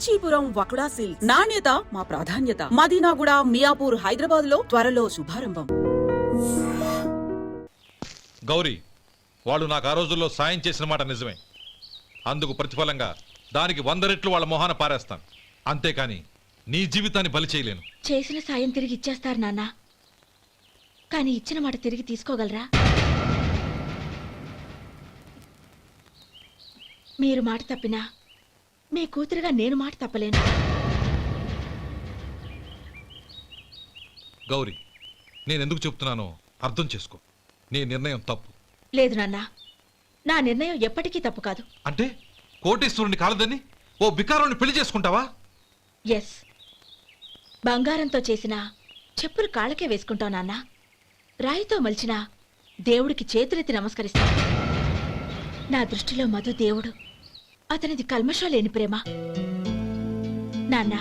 Kanchipuram వకుడా silks. నాణ్యత మా ప్రాధాన్యత. మదీనాగూడ, మియాపూర్, హైదరాబాద్ లో త్వరలో శుభారంభం. గౌరీ, వాళ్ళు నాకు ఆ రోజుల్లో సాయం చేసిన మాట నిజమే. అందుకు ప్రతిఫలంగా దానికి 100 రెట్లు వాళ్ళ మొహాన పారేస్తాను. అంతేకాని నీ జీవితాన్ని బలి చేయలేను. చేసిన సాయం తిరిగి ఇచ్చేస్తారు నాన్న, కానీ ఇచ్చిన మాట తిరిగి తీసుకోగలరా? మీరు మాట తప్పినా మీ కూతురుగా నేను మాట తప్పలేను. గౌరీ, నేనెందుకు చెప్తున్నానో అర్థం చేసుకో. నీ నిర్ణయం తప్పు. లేదు నాన్న, నా నిర్ణయం ఎప్పటికీ తప్పు కాదు. అంటే కోటేశ్వరుని కాలదని ఓ బికారాన్ని పెళ్లి చేసుకుంటావా? ఎస్, బంగారంతో చేసిన చెప్పులు కాళ్ళకే వేసుకుంటావు నాన్న. రాయితో మలిచిన దేవుడికి చేతులెత్తి నమస్కరిస్తా. నా దృష్టిలో మధు దేవుడు, అతనిది కల్మషం లేని ప్రేమ. నాన్న,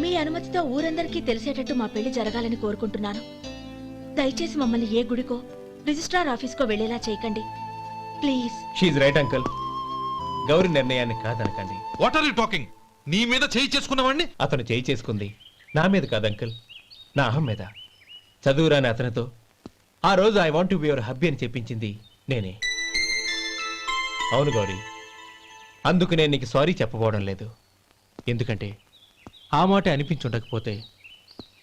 మీ అనుమతితో ఊరందరికీ తెలిసేటట్టు మా పెళ్లి జరగాలని కోరుకుంటున్నాను. దయచేసి మమ్మల్ని ఏ గుడికో రిజిస్ట్రార్ ఆఫీస్కో వెళ్లేలా చేయకండి ప్లీజ్. షీఈ్ రైట్ అంకుల్. గౌరీ నిర్ణయాన్ని కాదనకండి. What are you talking? నీ మీద చేయి చేసుకున్నవాడిని అతను చేయి చేసుకుంది నా మీద కాదు అంకుల్, నా అహం మీద. చదువురాని అతనితో ఆ రోజు I want to be your hubby అని చెప్పించింది నేనే. అవును గౌరీ, అందుకు నేను నీకు సారీ చెప్పబోవడం లేదు. ఎందుకంటే ఆ మాట అనిపించుండకపోతే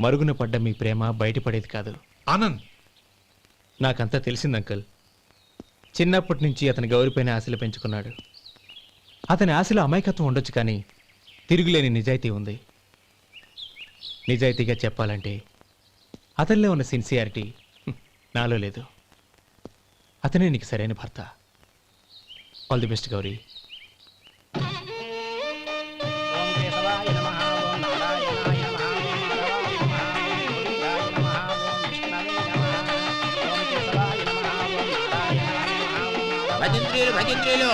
మరుగున పడ్డ మీ ప్రేమ బయటపడేది కాదు. ఆనంద్, నాకంతా తెలిసింది అంకుల్. చిన్నప్పటి నుంచి అతని గౌరీపైన ఆశలు పెంచుకున్నాడు. అతని ఆశలో అమాయకత్వం ఉండొచ్చు, కానీ తిరుగులేని నిజాయితీ ఉంది. నిజాయితీగా చెప్పాలంటే అతనిలో ఉన్న సిన్సియారిటీ నాలో లేదు. అతనే నీకు సరైన భర్త. All the best Gauri. భజంత్రీలు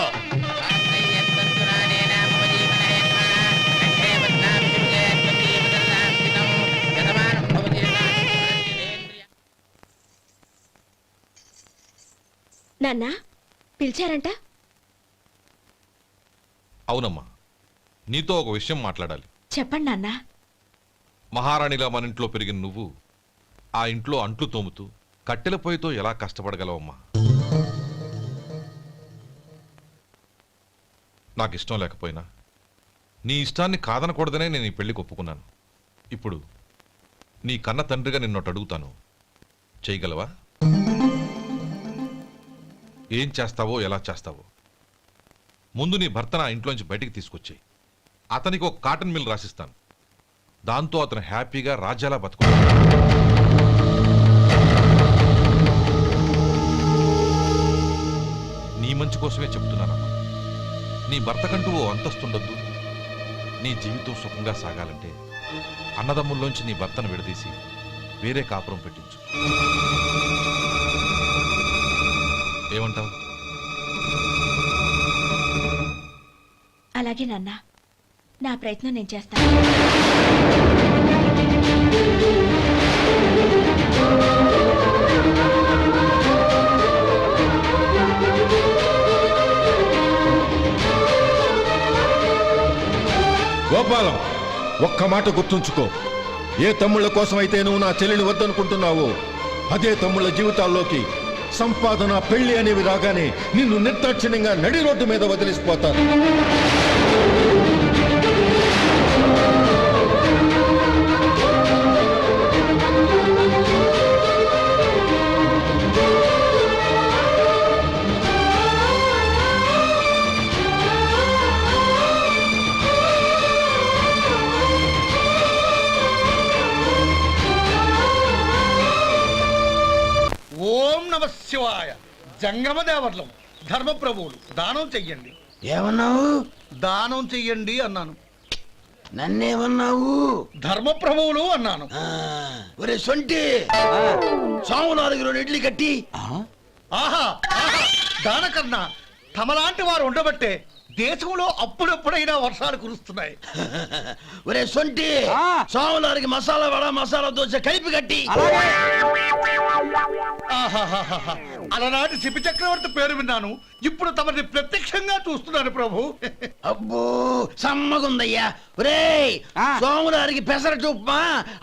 నాన్న పిలిచారంట? అవునమ్మా, నీతో ఒక విషయం మాట్లాడాలి. చెప్పండి నాన్న. మహారాణిలా మన ఇంట్లో పెరిగిన నువ్వు ఆ ఇంట్లో అంట్లు తోముతూ కట్టెల పొయ్యితో ఎలా కష్టపడగలవమ్మా? నాకు ఇష్టం లేకపోయినా నీ ఇష్టాన్ని కాదనకూడదనే నేను ఈ పెళ్లికి ఒప్పుకున్నాను. ఇప్పుడు నీ కన్న తండ్రిగా నిన్నొట్టు అడుగుతాను, చేయగలవా? ఏం చేస్తావో, ఎలా చేస్తావో ముందు నీ భర్త నా ఇంట్లోంచి బయటికి తీసుకొచ్చేయి. అతనికి ఒక కాటన్ మిల్ రాసిస్తాను. దాంతో అతను హ్యాపీగా రాజ్యాలా బతుకుతాడు. నీ మంచి కోసమే చెప్తున్నానమ్మా. నీ భర్త కంటూ ఓ అంతస్తుండొద్దు. నీ జీవితం సుఖంగా సాగాలంటే అన్నదమ్ముల్లోంచి నీ భర్తను విడదీసి వేరే కాపురం పెట్టించు. ఏమంటావు? అలాగే నాన్న, నా ప్రయత్నం నేను చేస్తాను. గోపాలం, ఒక్క మాట గుర్తుంచుకో. ఏ తమ్ముళ్ళ కోసం అయితే నువ్వు నా చెల్లిని వద్దనుకుంటున్నావో అదే తమ్ముళ్ళ జీవితాల్లోకి సంపాదన, పెళ్లి అనేవి రాగానే నిన్ను నిర్దాక్షిణ్యంగా నడి రోడ్డు మీద వదిలిసిపోతారు. ఓం నమ శివాయ. జంగమ దేవర్లం, ధర్మప్రభువులు, దానం చెయ్యండి. ఏమన్నావు? దానం చెయ్యండి అన్నాను. నన్నేమన్నావు? ధర్మప్రభువులు అన్నాను. ఒరే సొంటి, సాము 4 ఇడ్లీ కట్టి. ఆహా ఆహా, దానకన్నా తమలాంటి వారు ఉండబట్టే దేశంలో అప్పుడప్పుడైనా వర్షాలు కురుస్తున్నాయి. ఒరే సొంటి సోమవారికి మసాలా వడ మసాలా దోశ కలిపి కట్టి. ఆహాహాహా. అలనాటి శిపి చక్రవర్తి పేరు విన్నాను, ఇప్పుడు తమని ప్రత్యక్షంగా చూస్తున్నాను ప్రభు. అబ్బో సమ్మగుందయ్యా. ఒరే సోమవారికి పెసరట్టు ఉప్మా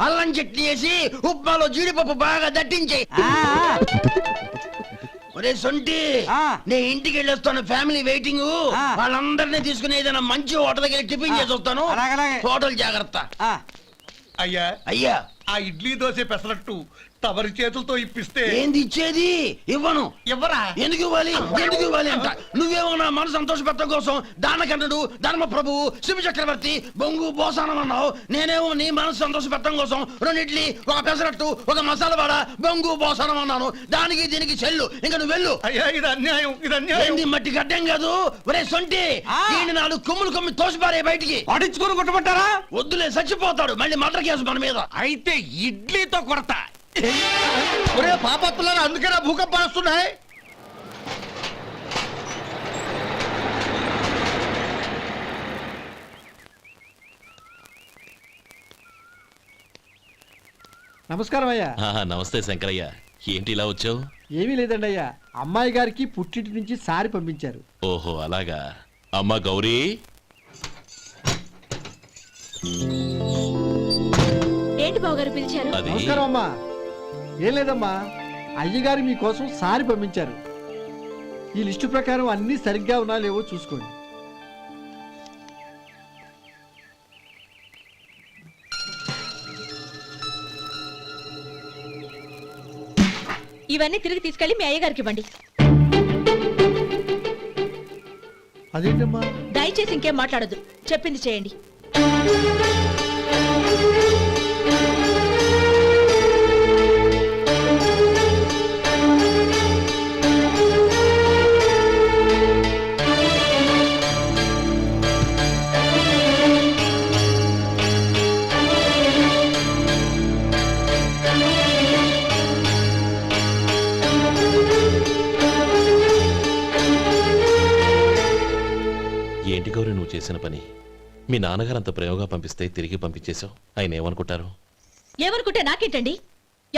అల్లం చట్నీ వేసి ఉప్మాలో జీడిపప్పు బాగా దట్టించే. ఒరే సొంటి నే ఇంటికి వెళ్ళొస్తాను, ఫ్యామిలీ వెయిటింగ్. వాళ్ళందరినీ తీసుకుని ఏదైనా మంచి హోటల్ దగ్గర టిఫిన్ చేసి వస్తాను. హోటల్ జాగ్రత్త. అయ్యా అయ్యా ఆ ఇడ్లీ దోశ పెసరట్టు తమరి చేతులతో ఇప్పిస్తే. ఏంది ఇచ్చేది? ఇవ్వను. ఎవరా? ఎందుకు ఇవ్వాలి ఎందుకు ఇవ్వాలి అంట. నువ్వేమో నా మనసు సంతోషపెట్టడం కోసం దానకంటుడు ధర్మ ప్రభువు శివ చక్రవర్తి బొంగు బోసానం అన్నావు. నేనేమో నీ మనసు సంతోషపెట్టడం కోసం 2 ఇడ్లీ ఒక పెసరట్టు ఒక మసాలా వడ బొంగు బోసానం అన్నాను. దానికి దీనికి చెల్లు. ఇంకా నువ్వు వెళ్ళు. అయ్యా ఇది అన్యాయం, ఇది అన్యాయం. ఏంది మట్టి గడ్డం కాదు. ఒరే సొంటి దీన్ని 4 కొమ్ములు తోసిపారే బయటికి. పడించుకొని కొట్టమంటారా? వద్దులే చచ్చిపోతాడు మళ్ళీ మర్డర్ కేసు మన మీద. అయితే ఇడ్లీతో కొడతా. ఒరే పాపత్తులారా, అందుకేనా భూకంపాలు వస్తున్నాయి? నమస్కారం అయ్యా. నమస్తే శంకరయ్య, ఏంటి ఇలా వచ్చావు? ఏమీ లేదండి అయ్యా, అమ్మాయి గారికి పుట్టింటి నుంచి సారి పంపించారు. ఓహో అలాగా. అమ్మా గౌరీ. ఏంటి బావగారు పిలిచారు? అది నమస్కారం అమ్మా. ఏం లేదమ్మా, అయ్యగారు మీకోసం సారి పంపించారు. ఈ లిస్టు ప్రకారం అన్ని సరిగ్గా ఉన్నా లేవో చూసుకోండి. ఇవన్నీ తిరిగి తీసుకెళ్లి మీ అయ్యగారికి ఇవ్వండి. అదేంటమ్మా? దయచేసి ఇంకేం మాట్లాడొద్దు, చెప్పింది చేయండి. ఏంటి గౌరీ నువ్వు చేసిన పని? మీ నాన్నగారు అంత ప్రేమగా పంపిస్తే తిరిగి పంపించేశావు. ఆయన ఏమనుకుంటారు? ఎవరుకుంటే నాకేంటండి?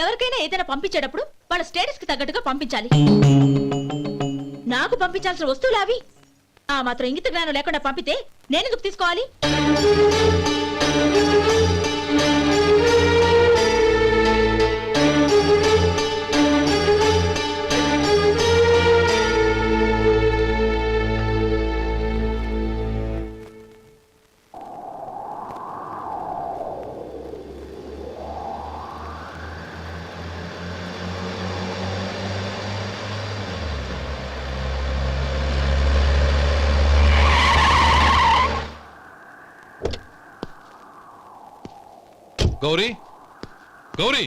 ఎవరికైనా ఏదైనా పంపించేటప్పుడు వాళ్ళ స్టేటస్ కి తగ్గట్టుగా పంపించాలి. నాకు పంపించాల్సిన వస్తువులు అవి. ఆ మాత్రం ఇంగిత జ్ఞానం లేకుండా పంపితే నేనెందుకు తీసుకోవాలి? గౌరీ, గౌరీ,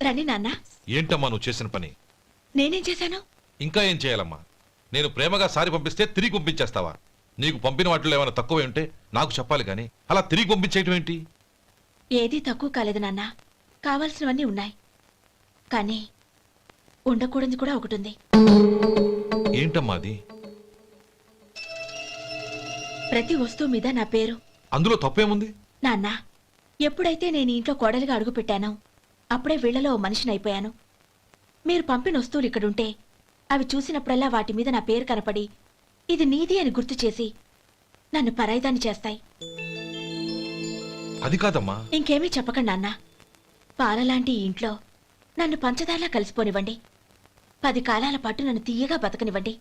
రండి నాన్న. ఏంటమ్మా నువ్వు చేసిన పని? నేనేం చేశాను? ఇంకా ఏం చేయాలమ్మా? నేను ప్రేమగా సారి పంపిస్తే తిరిగి పంపించేస్తావా? నీకు పంపిన వాటిలో ఏమైనా తక్కువ ఉంటే నాకు చెప్పాలి కానీ అలా తిరిగి పంపించేయటం ఏంటి? ఏదీ తక్కువ కాలేదు నాన్న, కావాల్సినవన్నీ ఉన్నాయి. కానీ ఉండకూడదు కూడా ఒకటి ఉంది. ఏంటమ్మా అది? ప్రతి వస్తువు మీద నా పేరు. అందులో తప్పేముంది? నాన్న, ఎప్పుడైతే నేను ఇంట్లో కోడలిగా అడుగు పెట్టానో అప్పుడే వీళ్లలో ఓ మనిషిని అయిపోయాను. మీరు పంపిన వస్తువులు ఇక్కడుంటే అవి చూసినప్పుడల్లా వాటి మీద నా పేరు కనపడి ఇది నీది అని గుర్తు చేసి నన్ను పరాయిదాన్ని చేస్తాయి. అది కాదమ్మా. ఇంకేమీ చెప్పకండి నాన్న. పాలలాంటి ఈ ఇంట్లో నన్ను పంచదారలా కలిసిపోనివ్వండి. 10 కాలాల పాటు నన్ను తీయగా బతకనివ్వండి.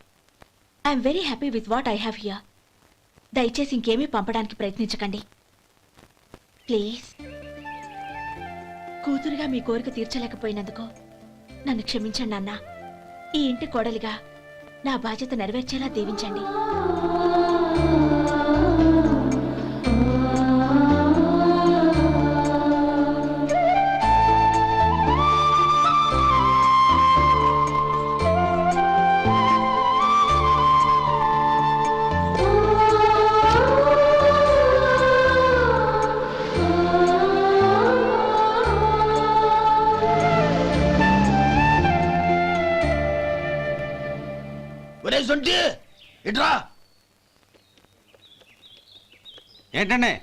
I'm very happy with what I have here. దయచేసి ఇంకేమీ పంపడానికి ప్రయత్నించకండి ప్లీజ్. కూతురుగా మీ కోరిక తీర్చలేకపోయినందుకు నన్ను క్షమించండి నాన్న. ఈ ఇంటి కోడలిగా నా బాధ్యత నెరవేర్చేలా దీవించండి. ఇట్రా. ఏంటండి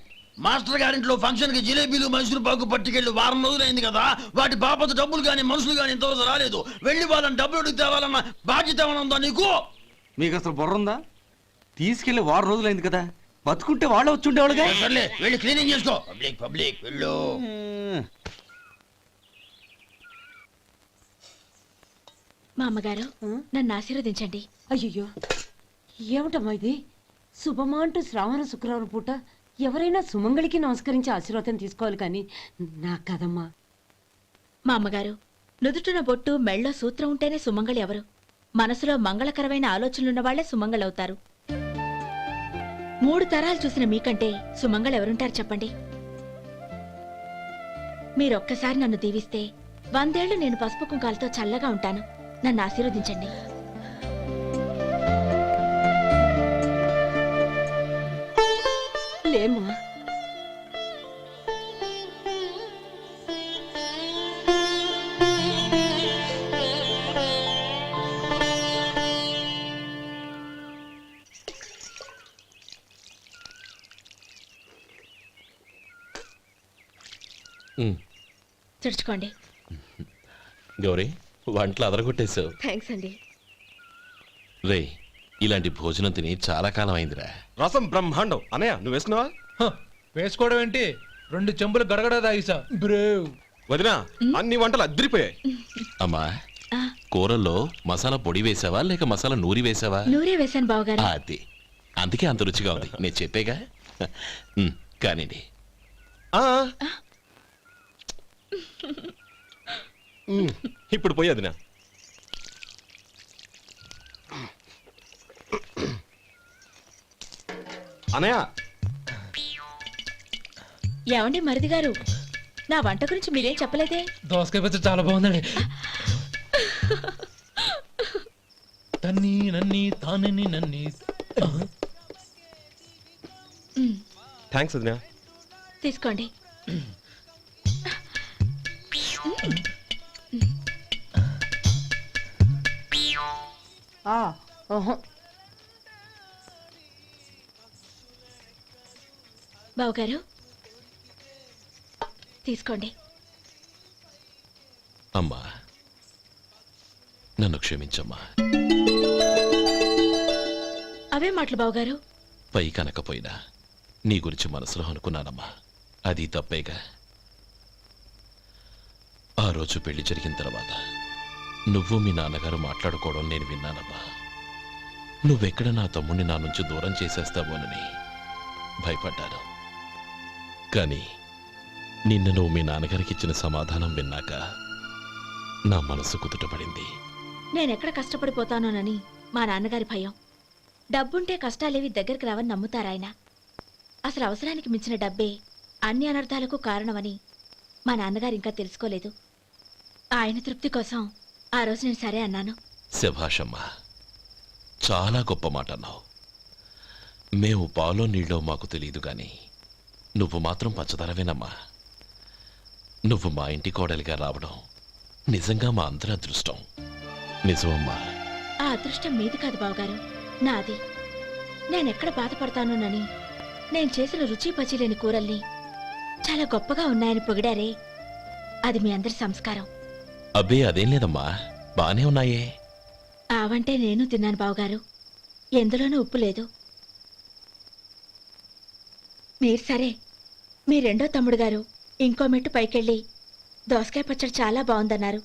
మాస్టర్ గారింట్లో ఫంక్షన్ కి జిలేబీలు మైసూరు పాకు పట్టుకెళ్ళి వారం రోజులైంది కదా, వాటి బాపత డబ్బులు కానీ మనుషులు కానీ ఇంతవరకు రాలేదు. వెళ్ళి వాళ్ళని డబ్బులు అడిగి తేవాలన్న బాధ్యత ఏమైనా ఉందా నీకు? మీకు అసలు బుర్ర ఉందా? తీసుకెళ్లి వారం రోజులైంది కదా, బతుకుంటే వాళ్ళు వచ్చి ఉండేవాళ్ళుగా. సర్లే వెళ్ళి క్లీనింగ్ చేసుకో. పబ్లిక్ పబ్లిక్ వెళ్ళు. మా అమ్మగారు నన్ను ఆశీర్వదించండి. అయ్యయ్యో ఏమిటమ్మా ఇది? శుభమా అంటూ శ్రావణ శుక్రవారం పూట ఎవరైనా సుమంగళికి నమస్కరించి ఆశీర్వాదం తీసుకోవాలి కానీ నా కదమ్మా. మా అమ్మగారు నుదుటిన బొట్టు మెళ్ళో సూత్రం ఉంటేనే సుమంగళి ఎవరు? మనసులో మంగళకరమైన ఆలోచనలున్న వాళ్లే సుమంగళవుతారు. 3 తరాలు చూసిన మీకంటే సుమంగళ ఎవరుంటారు చెప్పండి? మీరొక్కసారి నన్ను దీవిస్తే 100 ఏళ్లు నేను పసుపు కుంకాలతో చల్లగా ఉంటాను. నన్ను ఆశీర్వదించండి. లేమ్మా, తుడుచుకోండి. గౌరీ, వంటలు అదరగొట్టేశావు. థ్యాంక్స్ అండి. రే, ఇలాంటి భోజనం తిని చాలా కాలం అయిందిరా. రసం బ్రహ్మాండం. అనయ్య నువ్వు వేసుకున్నావా? వేసుకోవడం ఏంటి? 2 చెంబులు గడగడ తాగిసా బ్రేవ్. వదినా, అన్ని వంటలు అద్దరిపోయాయి. అమ్మా, ఆ, కూరల్లో మసాలా పొడి వేసావా లేక మసాలా నూరి వేసావా? నూరే వేశాను బావగారు. అది అందుకే అంత రుచిగా ఉంది. నేను చెప్పేగా. కానివ్వండి. ఇప్పుడు పోయి వదినా. అనయ్య, ఏమండి మరిది గారు, నా వంట గురించి మీరేం చెప్పలేదే? దోసకాయ పచ్చడి చాలా బాగుందండి. తన్ని నన్ని తానని నన్ని. థ్యాంక్స్ వదినా. తీసుకోండి. బావగారు తీసుకోండి. అమ్మా, నన్ను క్షమించమ్మా. అవే మాటలు బావగారు. పై కనకపోయినా నీ గురించి మనసులో అనుకున్నానమ్మా. అది తప్పేగా. ఆ రోజు పెళ్లి జరిగిన తర్వాత నువ్వు మీ నాన్నగారు మాట్లాడుకోవడం నేను విన్నానమ్మా. నువ్వెక్కడ నా తమ్ముడిని నా నుంచి దూరం చేసేస్తావోనని భయపడ్డాను. కానీ నిన్న నువ్వు మీ నాన్నగారికి ఇచ్చిన సమాధానం విన్నాక నా మనసు కుదుటపడింది. నేనెక్కడ కష్టపడిపోతానోనని మా నాన్నగారి భయం. డబ్బుంటే కష్టాలేవి దగ్గరికి రావని నమ్ముతారాయన. అసలు అవసరానికి మించిన డబ్బే అన్ని అనర్థాలకు కారణమని మా నాన్నగారు ఇంకా తెలుసుకోలేదు. ఆయన తృప్తి కోసం ఆ రోజు నేను సరే అన్నాను. శభాషమ్మా, చాలా గొప్ప మాట అన్నావు. మేము పాలో నీళ్ళో మాకు తెలియదు గాని నువ్వు మాత్రం పచ్చదరవేనమ్మా. నువ్వు మా ఇంటి కోడలిగా రావడం నిజంగా మా అందరి అదృష్టం. నిజమమ్మా. ఆ అదృష్టం మీది కాదు బావగారు, నాది. నేనెక్కడ బాధపడతానోనని నేను చేసిన రుచి పచిలేని కూరల్ని చాలా గొప్పగా ఉన్నాయని పొగిడారే, అది మీ అందరి సంస్కారం. అబ్బే అదేం లేదమ్మా, బానే ఉన్నాయే. ఆవంటే నేను తిన్నాను బావగారు, ఎందులోనూ ఉప్పు లేదు. మీరు సరే, మీ రెండో తమ్ముడు గారు ఇంకో మెట్టు పైకెళ్ళి దోసకాయ పచ్చడి చాలా బాగుందన్నారు.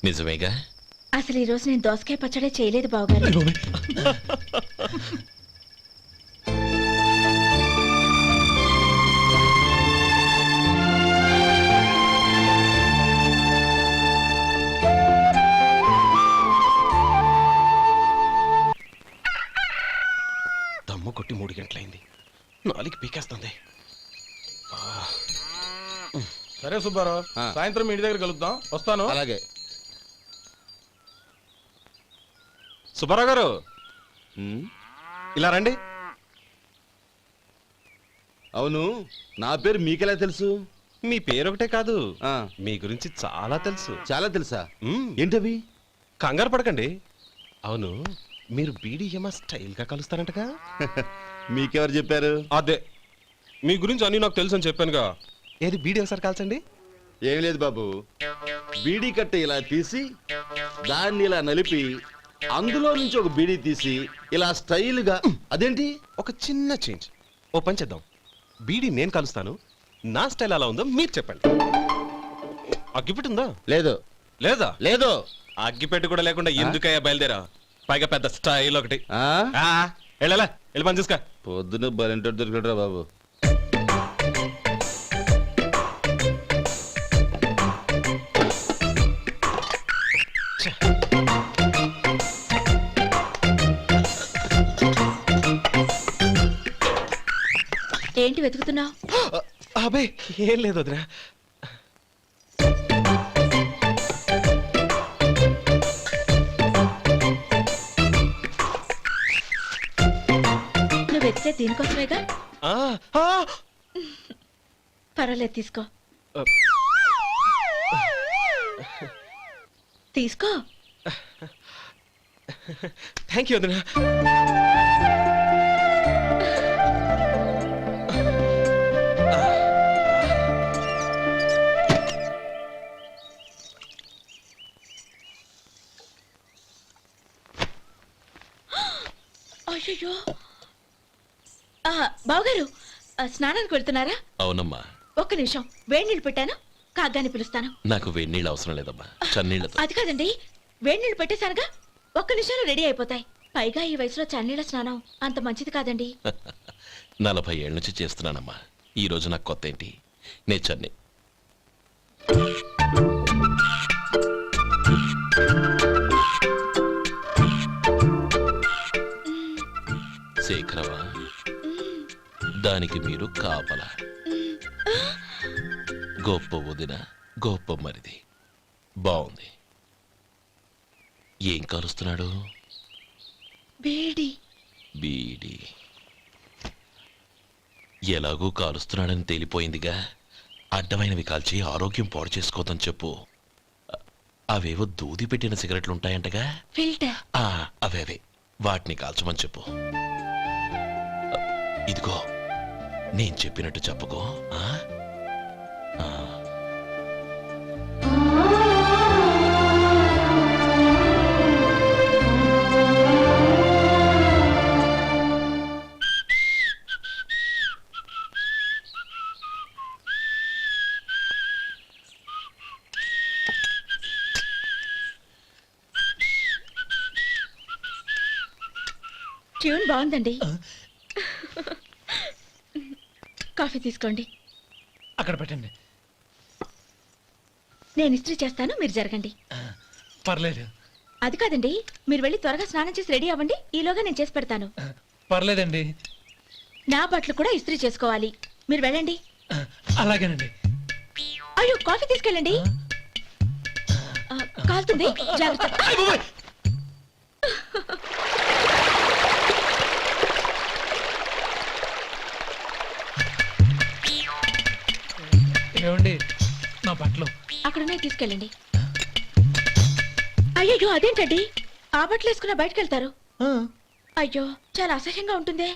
నిజమేగా? అసలు ఈరోజు నేను దోసకాయ పచ్చడే చేయలేదు బావగారు. దమ్ము కొట్టి 3 గంటలైంది. 4కి పీకేస్తుంది. సరే సుబ్బారావు, సాయంత్రం మీ ఇంటి దగ్గర కలుద్దాం. వస్తాను. అలాగే. సుబ్బారావు గారు, ఇలా రండి. అవును, నా పేరు మీకెలా తెలుసు? మీ పేరు ఒకటే కాదు, మీ గురించి చాలా తెలుసు. చాలా తెలుసా? మ్మ్. ఏంటవి? కంగారు పడకండి. అవును, మీరు బీడీఎంఆ స్టైల్ గా కలుస్తారంటగా? మీకెవరు చెప్పారు? అదే మీ గురించి అన్ని నాకు తెలుసు అని చెప్పానుగా. ఏది బీడీ ఒకసారి కాల్చండి. ఏం లేదు బాబు, బీడీ కట్ట ఇలా తీసి దాన్ని ఇలా నలిపి అందులో నుంచి ఒక బీడీ తీసి ఇలా స్టైల్గా. అదేంటి? ఒక చిన్న చేంజ్. ఓ పని చేద్దాం, బీడీ నేను కలుస్తాను, నా స్టైల్ అలా ఉందో మీరు చెప్పండి. అగ్గిపెట్టుందా? లేదు. లేదా? లేదు. అగ్గిపెట్టు కూడా లేకుండా ఎందుకయ్యా బయలుదేరా? పైగా పెద్ద స్టైల్ ఒకటి. వెళ్ళాలా, వెళ్ళి పని చూసుకో. పొద్దున బలింటో దొరికడరా బాబు. ఏంటి వెతుకుతున్నావు? అబే ఏం లేదు వదినా. నువ్వు వెతికే దీనికోసమేగా. ఆ, ఆ, పర్వాలేదు, తీసుకో. తీసుకో. థ్యాంక్ యూ వదినా. అయ్యో, బావగారు స్నానానికి వెళ్తున్నారా? అవునమ్మా. ఒక్క నిమిషం, వేడి నీళ్ళు పెట్టాను, కాగ్గాని పిలుస్తాను. నాకు వేడి నీళ్ళు అవసరం లేదమ్మా, చన్నీళ్ళతో. అది కాదండి, వేడి నీళ్ళు పెట్టేశానుగా, ఒక్క నిమిషంలో రెడీ అయిపోతాయి. పైగా ఈ వయసులో చన్నీళ్ళ స్నానం అంత మంచిది కాదండి. 40 ఏళ్ళ నుంచి చేస్తున్నానమ్మా. ఈ రోజు నాకు కొత్త ఏంటి? నే చన్ని. శేఖరవా, దానికి మీరు కాపలా. గొప్ప వదిన, గొప్ప మరిది. బాగుంది. ఏం కాలుస్తున్నాడు? బీడి. బీడి ఎలాగూ కాలుస్తున్నాడని తేలిపోయిందిగా. అడ్డమైనవి కాల్చి ఆరోగ్యం పాడు చేసుకోదని చెప్పు. అవేవో దూది పెట్టిన సిగరెట్లు ఉంటాయంటగా. ఫిల్టర్. అవే వాటిని కాల్చమని చెప్పు. ఇదిగో నేను చెప్పినట్టు చెప్పుకో. ట్యూన్ బాగుందండి. కాఫీ తీసుకోండి. అక్కడ పెట్టండి. నేను ఇస్త్రీ చేస్తాను, మీరు జరగండి. పర్లేదు. అది కాదండి, మీరు వెళ్ళి త్వరగా స్నానం చేసి రెడీ అవ్వండి, ఈలోగా నేను చేసి పెడతాను. పర్లేదండి. నా బట్టలు కూడా ఇస్త్రీ చేసుకోవాలి, మీరు వెళ్ళండి. అలాగేనండి. అయ్యో, కాఫీ తీసుకెళ్ళండి. కాలుతుంది, జాగ్రత్త. ఏమండి, నా బట్టలు అక్కడనే తీసుకెళ్ళండి. అయ్యో, అదేంటండి, ఆ బట్టలు వేసుకున్న బయటకు వెళ్తారు? అయ్యో, చాలా అసహ్యంగా ఉంటుందే.